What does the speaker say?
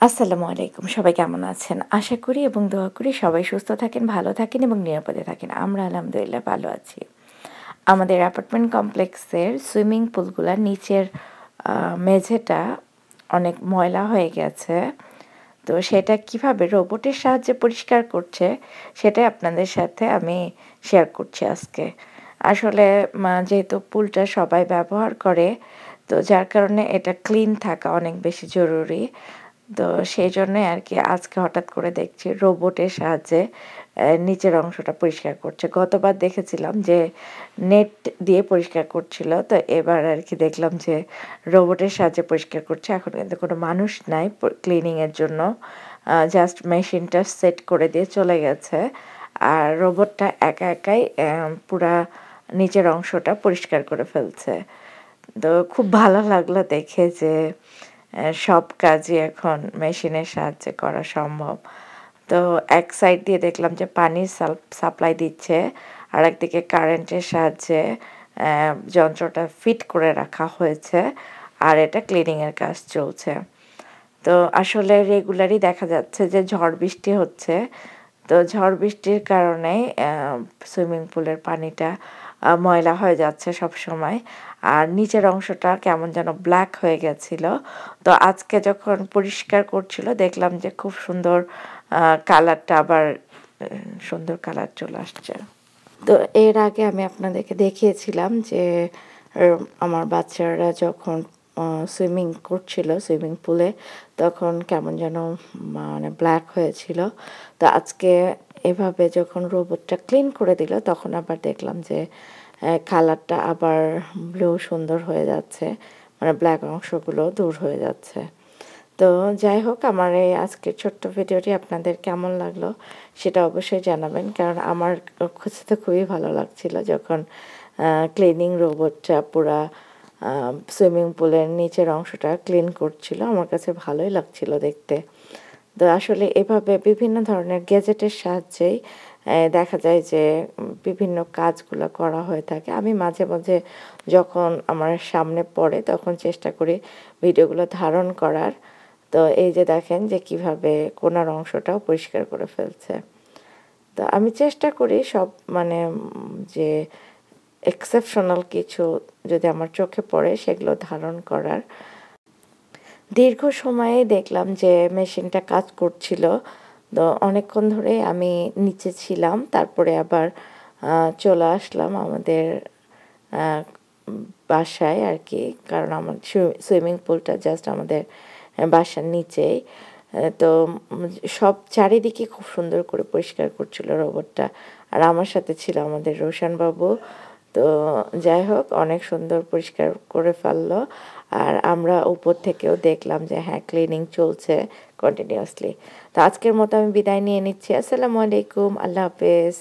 আসসালামু আলাইকুম, সবাই কেমন আছেন? আশা করি এবং দোয়া করি সবাই সুস্থ থাকেন, ভালো থাকেন এবং নিরাপদে থাকেন। আমরা আলহামদুলিল্লাহ ভালো আছি। আমাদের অ্যাপার্টমেন্ট কমপ্লেক্সের সুইমিং পুলগুলার নিচের মেঝেটা অনেক ময়লা হয়ে গেছে। তো সেটা কিভাবে রোবটের সাহায্যে পরিষ্কার করছে সেটাই আপনাদের সাথে আমি শেয়ার করছি আজকে। আসলে যেহেতু পুলটা সবাই ব্যবহার করে, তো যার কারণে এটা ক্লিন থাকা অনেক বেশি জরুরি। তো সেই জন্যই আর কি আজকে হঠাৎ করে দেখছি রোবটের সাহায্যে নিচের অংশটা পরিষ্কার করছে। গতবার দেখেছিলাম যে নেট দিয়ে পরিষ্কার করছিল, তো এবার আর কি দেখলাম যে রোবটের সাহায্যে পরিষ্কার করছে। এখন কিন্তু কোনো মানুষ নাই ক্লিনিংয়ের জন্য, জাস্ট মেশিনটা সেট করে দিয়ে চলে গেছে, আর রোবটটা একা একাই পুরা নিচের অংশটা পরিষ্কার করে ফেলছে। তো খুব ভালো লাগলো দেখে যে সব কাজই এখন মেশিনের সাহায্যে করা সম্ভব। তো এক সাইড দিয়ে দেখলাম যে পানির সাপ্লাই দিচ্ছে, আর একদিকে কারেন্টের সাহায্যে যন্ত্রটা ফিট করে রাখা হয়েছে, আর এটা ক্লিনিংয়ের কাজ চলছে। তো আসলে রেগুলারই দেখা যাচ্ছে যে ঝড় বৃষ্টি হচ্ছে। তো ঝড় বৃষ্টির কারণে সুইমিং পুলের পানিটা ময়লা হয়ে যাচ্ছে সব সময়, আর নিচের অংশটা কেমন যেন ব্ল্যাক হয়ে গেছিল। তো আজকে যখন পরিষ্কার করছিল দেখলাম যে খুব সুন্দর কালারটা আবার সুন্দর কালার চলে আসছে। তো এর আগে আমি আপনাদেরকে দেখিয়েছিলাম যে আমার বাচ্চারা যখন সুইমিং করছিল সুইমিং পুলে, তখন কেমন যেন মানে ব্ল্যাক হয়েছিল। তো আজকে এভাবে যখন রোবটটা ক্লিন করে দিল, তখন আবার দেখলাম যে কালারটা আবার ব্লু সুন্দর হয়ে যাচ্ছে, মানে ব্ল্যাক অংশগুলো দূর হয়ে যাচ্ছে। তো যাই হোক, আমার এই আজকের ছোট্ট ভিডিওটি আপনাদের কেমন লাগলো সেটা অবশ্যই জানাবেন, কারণ আমার খুঁজতে খুবই ভালো লাগছিল যখন ক্লিনিং রোবটটা পুরা সুইমিং পুলের নিচের অংশটা ক্লিন করছিল। আমার কাছে ভালোই লাগছিল দেখতে। তো আসলে এভাবে বিভিন্ন ধরনের গ্যাজেটের সাহায্যেই দেখা যায় যে বিভিন্ন কাজগুলো করা হয়ে থাকে। আমি মাঝে মাঝে যখন আমার সামনে পড়ে তখন চেষ্টা করি ভিডিওগুলো ধারণ করার। তো এই যে দেখেন যে কিভাবে কোনার অংশটাও পরিষ্কার করে ফেলছে। তো আমি চেষ্টা করি সব মানে যে এক্সেপশনাল কিছু যদি আমার চোখে পড়ে সেগুলো ধারণ করার। দীর্ঘ সময়ে দেখলাম যে মেশিনটা কাজ করছিল। তো অনেকক্ষণ ধরে আমি নিচে ছিলাম, তারপরে আবার চলে আসলাম আমাদের বাসায় আর কি, কারণ আমার সুইমিং পুলটা জাস্ট আমাদের বাসার নিচেই। তো সব চারিদিকে খুব সুন্দর করে পরিষ্কার করছিল রোবটটা, আর আমার সাথে ছিল আমাদের রোশন বাবু। তো যাই হোক, অনেক সুন্দর পরিষ্কার করে ফেললো, আর আমরা উপর থেকেও দেখলাম যে হ্যাঁ ক্লিনিং চলছে কন্টিনিউয়াসলি। তো আজকের মতো আমি বিদায় নিয়ে নিচ্ছি। আসসালামু আলাইকুম, আল্লাহ হাফেজ।